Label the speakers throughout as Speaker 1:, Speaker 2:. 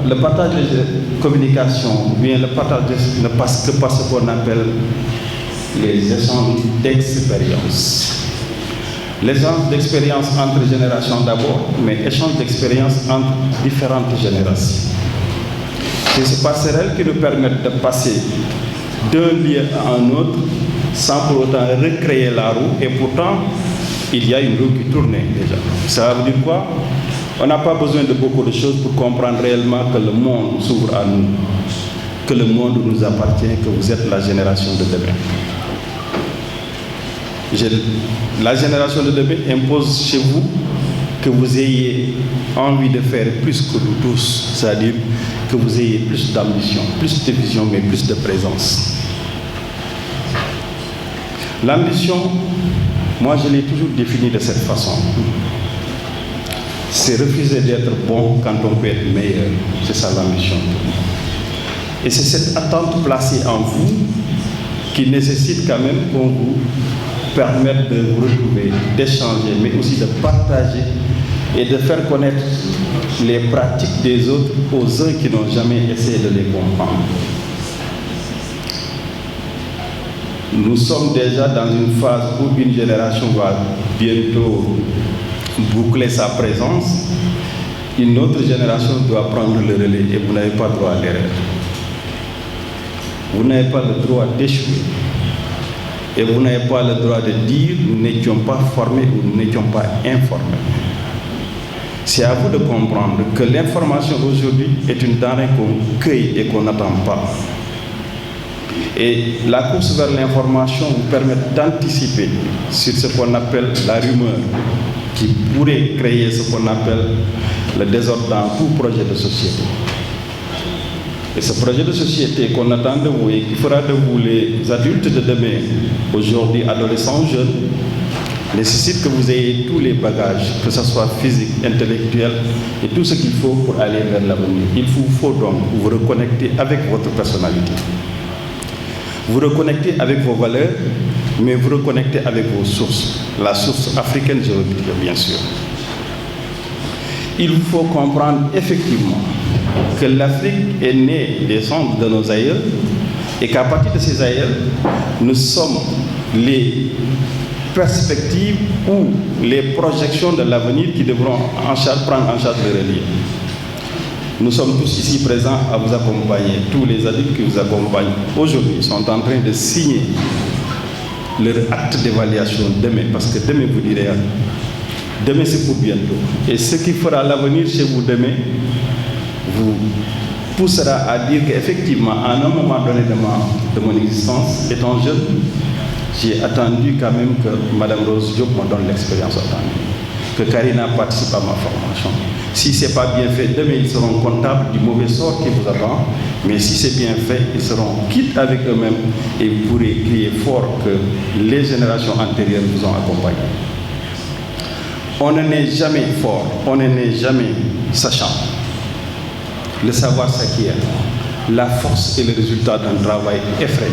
Speaker 1: le partage de communication, ou bien le partage ne passe que par ce qu'on appelle les échanges d'expérience. L'échange d'expérience entre générations d'abord, mais échange d'expérience entre différentes générations. C'est ces passerelles qui nous permettent de passer d'un lieu à un autre sans pour autant recréer la roue, et pourtant il y a une roue qui tournait déjà. Ça veut dire quoi? On n'a pas besoin de beaucoup de choses pour comprendre réellement que le monde s'ouvre à nous, que le monde nous appartient, que vous êtes la génération de demain. La génération de demain impose chez vous que vous ayez envie de faire plus que nous tous, c'est-à-dire que vous ayez plus d'ambition, plus de vision, mais plus de présence. L'ambition, moi je l'ai toujours définie de cette façon. C'est refuser d'être bon quand on peut être meilleur. C'est ça l'ambition. Et c'est cette attente placée en vous qui nécessite quand même qu'on vous permette de vous retrouver, d'échanger, mais aussi de partager et de faire connaître les pratiques des autres aux uns qui n'ont jamais essayé de les comprendre. Nous sommes déjà dans une phase où une génération va bientôt boucler sa présence. Une autre génération doit prendre le relais et vous n'avez pas droit à l'erreur. Vous n'avez pas le droit d'échouer. Et vous n'avez pas le droit de dire nous n'étions pas formés ou nous n'étions pas informés. C'est à vous de comprendre que l'information aujourd'hui est une denrée qu'on cueille et qu'on n'attend pas. Et la course vers l'information vous permet d'anticiper sur ce qu'on appelle la rumeur, qui pourrait créer ce qu'on appelle le désordre dans tout projet de société. Et ce projet de société qu'on attend de vous et qui fera de vous les adultes de demain, aujourd'hui adolescents, jeunes, nécessite que vous ayez tous les bagages, que ce soit physique, intellectuel et tout ce qu'il faut pour aller vers l'avenir. Il vous faut donc vous reconnecter avec votre personnalité. Vous reconnecter avec vos valeurs, mais vous reconnecter avec vos sources. La source africaine, je veux dire, bien sûr. Il vous faut comprendre effectivement que l'Afrique est née des cendres de nos aïeux et qu'à partir de ces aïeux, nous sommes les perspectives ou les projections de l'avenir qui devront prendre en charge le relais. Nous sommes tous ici présents à vous accompagner. Tous les adultes qui vous accompagnent aujourd'hui sont en train de signer leur acte d'évaluation demain, parce que demain vous direz, demain c'est pour bientôt. Et ce qui fera l'avenir chez vous demain vous poussera à dire qu'effectivement, à un moment donné de mon existence, étant jeune, j'ai attendu quand même que Mme Rose Diop me donne l'expérience attendue, que Karina participe à ma formation. Si ce n'est pas bien fait, demain ils seront comptables du mauvais sort qui vous attend, mais si c'est bien fait, ils seront quittes avec eux-mêmes et vous pourrez crier fort que les générations antérieures vous ont accompagné. On ne naît jamais fort, on ne naît jamais sachant. Le savoir s'acquiert. La force est le résultat d'un travail effréné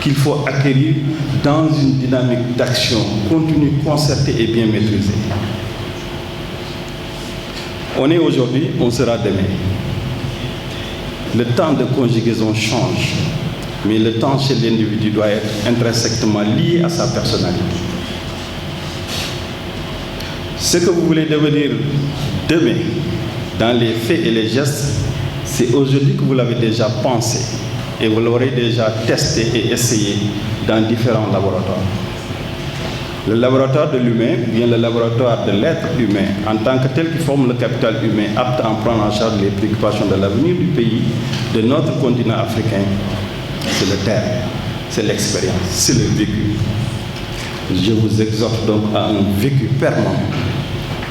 Speaker 1: qu'il faut acquérir dans une dynamique d'action continue, concertée et bien maîtrisée. On est aujourd'hui, on sera demain. Le temps de conjugaison change, mais le temps chez l'individu doit être intrinsèquement lié à sa personnalité. Ce que vous voulez devenir demain, dans les faits et les gestes, c'est aujourd'hui que vous l'avez déjà pensé et vous l'aurez déjà testé et essayé dans différents laboratoires. Le laboratoire de l'humain, bien le laboratoire de l'être humain, en tant que tel qui forme le capital humain, apte à en prendre en charge les préoccupations de l'avenir du pays, de notre continent africain, c'est le terrain, c'est l'expérience, c'est le vécu. Je vous exhorte donc à un vécu permanent,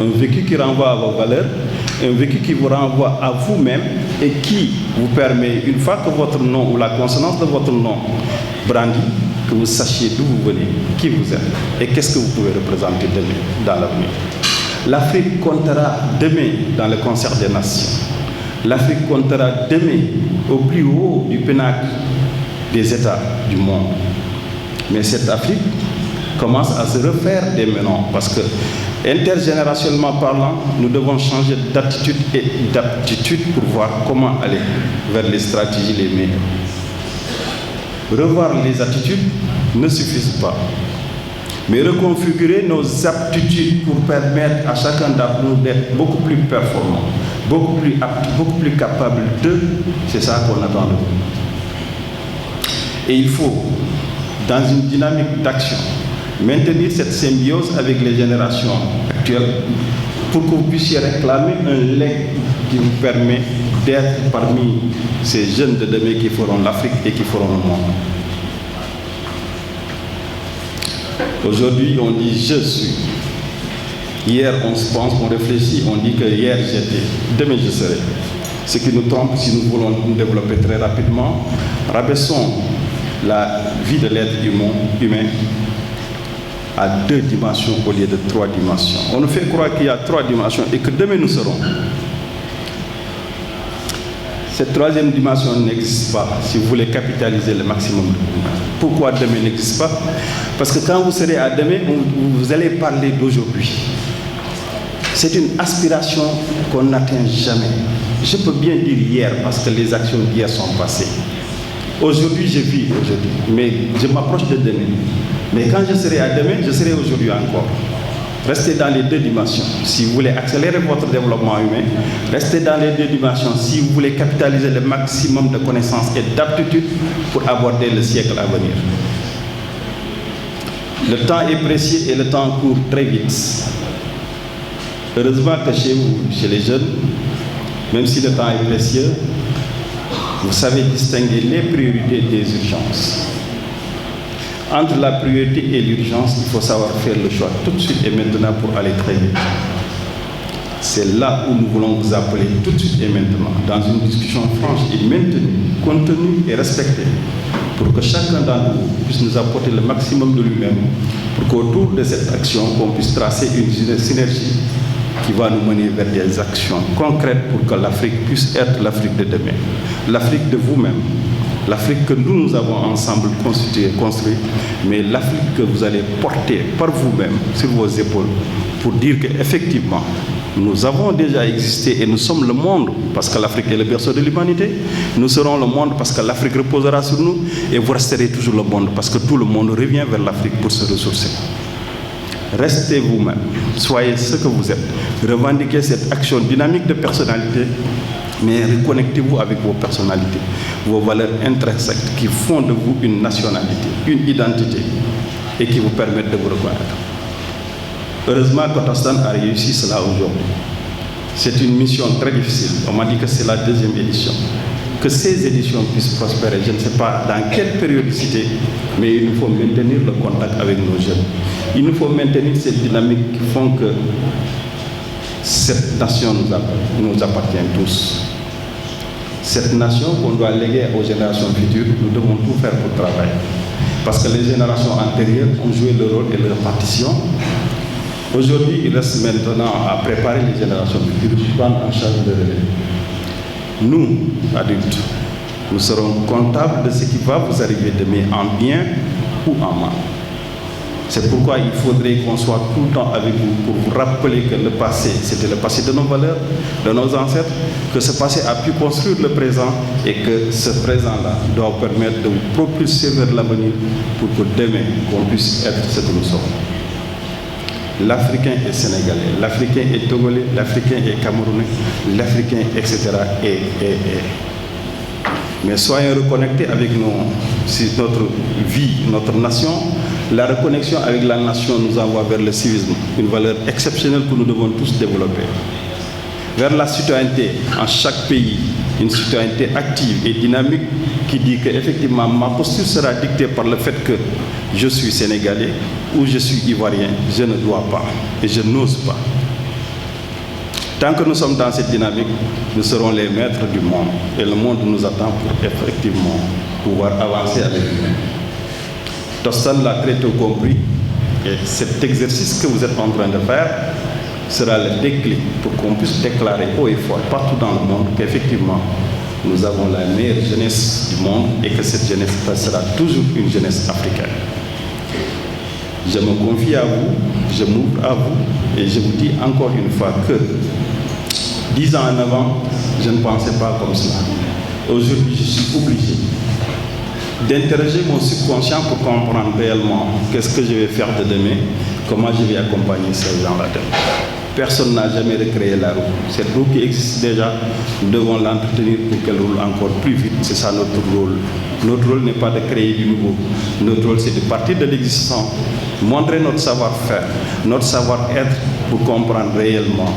Speaker 1: un vécu qui renvoie à vos valeurs, un vécu qui vous renvoie à vous-même et qui vous permet, une fois que votre nom ou la consonance de votre nom brandit, que vous sachiez d'où vous venez, qui vous êtes et qu'est-ce que vous pouvez représenter demain dans l'avenir. L'Afrique comptera demain dans le concert des nations. L'Afrique comptera demain au plus haut du pinacle des États du monde. Mais cette Afrique commence à se refaire des menons parce que Intergénérationnellement parlant, nous devons changer d'attitude et d'aptitude pour voir comment aller vers les stratégies les meilleures. Revoir les attitudes ne suffit pas, mais reconfigurer nos aptitudes pour permettre à chacun d'entre nous d'être beaucoup plus performant, beaucoup plus apte, beaucoup plus capable c'est ça qu'on attend de nous. Et il faut, dans une dynamique d'action, maintenir cette symbiose avec les générations actuelles pour que vous puissiez réclamer un legs qui vous permet d'être parmi ces jeunes de demain qui feront l'Afrique et qui feront le monde. Aujourd'hui, on dit « je suis ». Hier, on se pense, on réfléchit, on dit que hier j'étais, demain je serai. Ce qui nous trompe si nous voulons nous développer très rapidement. Rabaissons la vie de l'être humain à 2 dimensions au lieu de 3 dimensions. On nous fait croire qu'il y a 3 dimensions et que demain nous serons. Cette 3e dimension n'existe pas si vous voulez capitaliser le maximum de vous. Pourquoi demain n'existe pas? Parce que quand vous serez à demain, vous allez parler d'aujourd'hui. C'est une aspiration qu'on n'atteint jamais. Je peux bien dire hier parce que les actions d'hier sont passées. Aujourd'hui, je vis aujourd'hui, mais je m'approche de demain. Mais quand je serai à demain, je serai aujourd'hui encore. Restez dans les 2 dimensions. Si vous voulez accélérer votre développement humain, restez dans les 2 dimensions. Si vous voulez capitaliser le maximum de connaissances et d'aptitudes pour aborder le siècle à venir. Le temps est précieux et le temps court très vite. Heureusement que chez vous, chez les jeunes, même si le temps est précieux, vous savez distinguer les priorités des urgences. Entre la priorité et l'urgence, il faut savoir faire le choix tout de suite et maintenant pour aller très vite. C'est là où nous voulons vous appeler tout de suite et maintenant, dans une discussion franche et maintenue, contenue et respectée, pour que chacun d'entre vous puisse nous apporter le maximum de lui-même, pour qu'autour de cette action, on puisse tracer une synergie qui va nous mener vers des actions concrètes pour que l'Afrique puisse être l'Afrique de demain. L'Afrique de vous-même, l'Afrique que nous avons ensemble construit, mais l'Afrique que vous allez porter par vous-même sur vos épaules pour dire qu'effectivement, nous avons déjà existé et nous sommes le monde parce que l'Afrique est le berceau de l'humanité. Nous serons le monde parce que l'Afrique reposera sur nous et vous resterez toujours le monde parce que tout le monde revient vers l'Afrique pour se ressourcer. Restez vous-même, soyez ce que vous êtes. Revendiquez cette action dynamique de personnalité, mais reconnectez-vous avec vos personnalités, vos valeurs intrinsèques qui font de vous une nationalité, une identité et qui vous permettent de vous reconnaître. Heureusement que Tostan a réussi cela aujourd'hui. C'est une mission très difficile. On m'a dit que c'est la 2e édition. Que ces éditions puissent prospérer, je ne sais pas dans quelle périodicité, mais il nous faut maintenir le contact avec nos jeunes. Il nous faut maintenir cette dynamique qui font que cette nation nous appartient tous. Cette nation qu'on doit léguer aux générations futures, nous devons tout faire pour travailler. Parce que les générations antérieures ont joué leur rôle et leur partition. Aujourd'hui, il reste maintenant à préparer les générations futures pour prendre en charge le relais. Nous, adultes, nous serons comptables de ce qui va vous arriver demain en bien ou en mal. C'est pourquoi il faudrait qu'on soit tout le temps avec vous pour vous rappeler que le passé, c'était le passé de nos valeurs, de nos ancêtres, que ce passé a pu construire le présent et que ce présent-là doit vous permettre de vous propulser vers l'avenir pour que demain, qu'on puisse être ce que nous sommes. L'Africain est sénégalais, l'Africain est togolais, l'Africain est camerounais, l'Africain, etc. Mais soyons reconnectés avec notre vie, notre nation. La reconnexion avec la nation nous envoie vers le civisme, une valeur exceptionnelle que nous devons tous développer. Vers la citoyenneté en chaque pays, une citoyenneté active et dynamique qui dit qu'effectivement ma posture sera dictée par le fait que je suis sénégalais ou je suis ivoirien, je ne dois pas et je n'ose pas. Tant que nous sommes dans cette dynamique, nous serons les maîtres du monde et le monde nous attend pour effectivement pouvoir avancer avec nous. Tostan l'a très tôt compris et cet exercice que vous êtes en train de faire sera le déclic pour qu'on puisse déclarer haut et fort partout dans le monde qu'effectivement nous avons la meilleure jeunesse du monde et que cette jeunesse sera toujours une jeunesse africaine. Je me confie à vous, je m'ouvre à vous et je vous dis encore une fois que 10 ans en avant, je ne pensais pas comme cela. Aujourd'hui, je suis obligé d'interroger mon subconscient pour comprendre réellement qu'est-ce que je vais faire de demain, comment je vais accompagner ces gens-là. Personne n'a jamais recréé la roue. Cette roue qui existe déjà, nous devons l'entretenir pour qu'elle roule encore plus vite. C'est ça notre rôle. Notre rôle n'est pas de créer du nouveau. Notre rôle, c'est de partir de l'existant, montrer notre savoir-faire, notre savoir-être pour comprendre réellement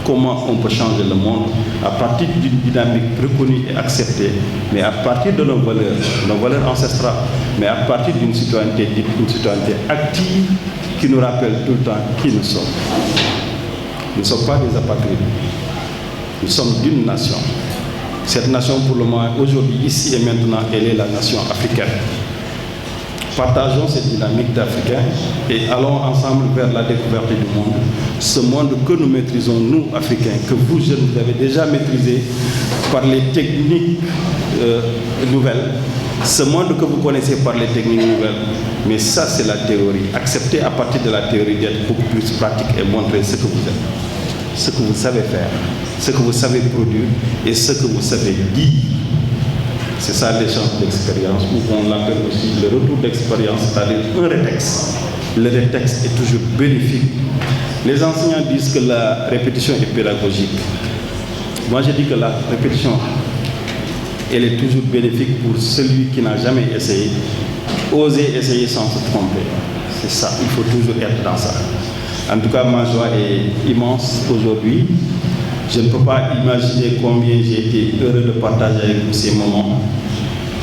Speaker 1: comment on peut changer le monde à partir d'une dynamique reconnue et acceptée, mais à partir de nos valeurs ancestrales, mais à partir d'une citoyenneté active qui nous rappelle tout le temps qui nous sommes. Nous ne sommes pas des apatrides. Nous sommes d'une nation. Cette nation, pour le moment, aujourd'hui, ici et maintenant, elle est la nation africaine. Partageons cette dynamique d'Africains et allons ensemble vers la découverte du monde. Ce monde que nous maîtrisons, nous, Africains, que vous, jeunes, vous avez déjà maîtrisé par les techniques nouvelles. Ce monde que vous connaissez par les techniques nouvelles. Mais ça, c'est la théorie. Acceptez à partir de la théorie d'être beaucoup plus pratique et montrer ce que vous êtes, ce que vous savez faire, ce que vous savez produire et ce que vous savez dire. C'est ça l'échange d'expérience, ou on l'appelle aussi le retour d'expérience, c'est-à-dire un rétexte. Le rétexte est toujours bénéfique. Les enseignants disent que la répétition est pédagogique. Moi, je dis que la répétition, elle est toujours bénéfique pour celui qui n'a jamais essayé. Oser essayer sans se tromper. C'est ça, il faut toujours être dans ça. En tout cas, ma joie est immense aujourd'hui. Je ne peux pas imaginer combien j'ai été heureux de partager avec vous ces moments.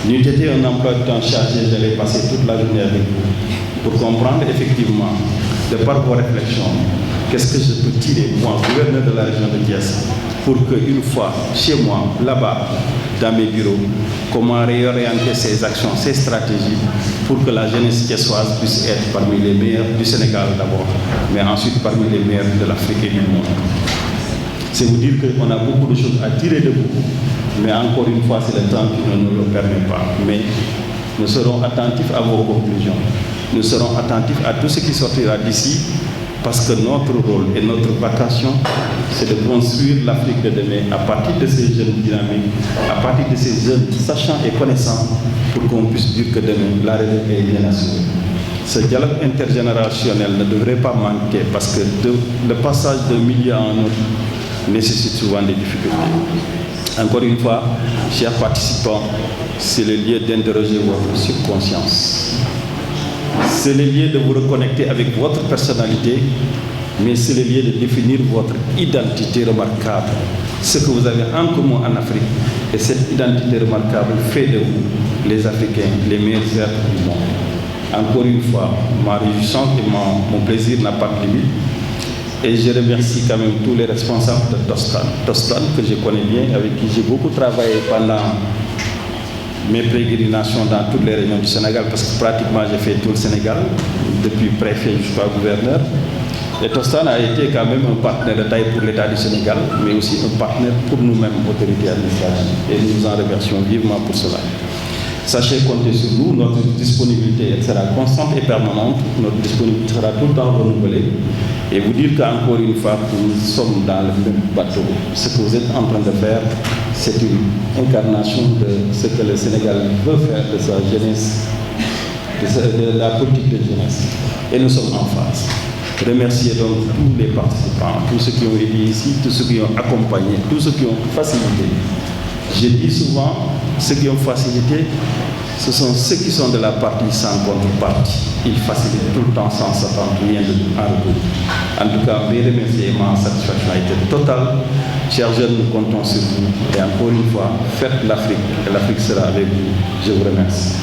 Speaker 1: N'eût été un emploi de temps chargé, j'allais passer toute la journée avec vous pour comprendre effectivement, de par vos réflexions, qu'est-ce que je peux tirer, moi, gouverneur de la région de Thiès, pour qu'une fois chez moi, là-bas, dans mes bureaux, comment réorienter ces actions, ces stratégies pour que la jeunesse thiessoise puisse être parmi les meilleurs du Sénégal d'abord, mais ensuite parmi les meilleurs de l'Afrique et du monde. C'est vous dire qu'on a beaucoup de choses à tirer de vous, mais encore une fois, c'est le temps qui ne nous le permet pas. Mais nous serons attentifs à vos conclusions. Nous serons attentifs à tout ce qui sortira d'ici, parce que notre rôle et notre vocation, c'est de construire l'Afrique de demain à partir de ces jeunes dynamiques, à partir de ces jeunes sachant et connaissant, pour qu'on puisse dire que demain, la relève est bien assurée. Ce dialogue intergénérationnel ne devrait pas manquer, parce que le passage d'un milieu à un autre nécessite souvent des difficultés. Encore une fois, chers participants, c'est le lieu d'interroger votre subconscience. C'est le lieu de vous reconnecter avec votre personnalité, mais c'est le lieu de définir votre identité remarquable, ce que vous avez en commun en Afrique. Et cette identité remarquable fait de vous, les Africains, les meilleurs êtres du monde. Encore une fois, ma réjouissance et mon plaisir n'a pas de limite. Et je remercie quand même tous les responsables de Tostan. Tostan, que je connais bien, avec qui j'ai beaucoup travaillé pendant mes pérégrinations dans toutes les régions du Sénégal, parce que pratiquement j'ai fait tout le Sénégal, depuis préfet jusqu'à gouverneur. Et Tostan a été quand même un partenaire de taille pour l'État du Sénégal, mais aussi un partenaire pour nous-mêmes, autorités administratives. Et nous nous en remercions vivement pour cela. Sachez compter sur nous, notre disponibilité sera constante et permanente, notre disponibilité sera tout le temps renouvelée. Et vous dire qu'encore une fois, nous sommes dans le même bateau. Ce que vous êtes en train de faire, c'est une incarnation de ce que le Sénégal veut faire de sa jeunesse, de la politique de jeunesse. Et nous sommes en phase. Remercier donc tous les participants, tous ceux qui ont été ici, tous ceux qui ont accompagné, tous ceux qui ont facilité. Je dis souvent, ceux qui ont facilité, ce sont ceux qui sont de la partie sans contrepartie. Ils facilitent tout le temps sans s'attendre rien en retour. En tout cas, mes remerciements et ma satisfaction a été totale. Chers jeunes, nous comptons sur vous. Et encore une fois, faites l'Afrique, et l'Afrique sera avec vous. Je vous remercie.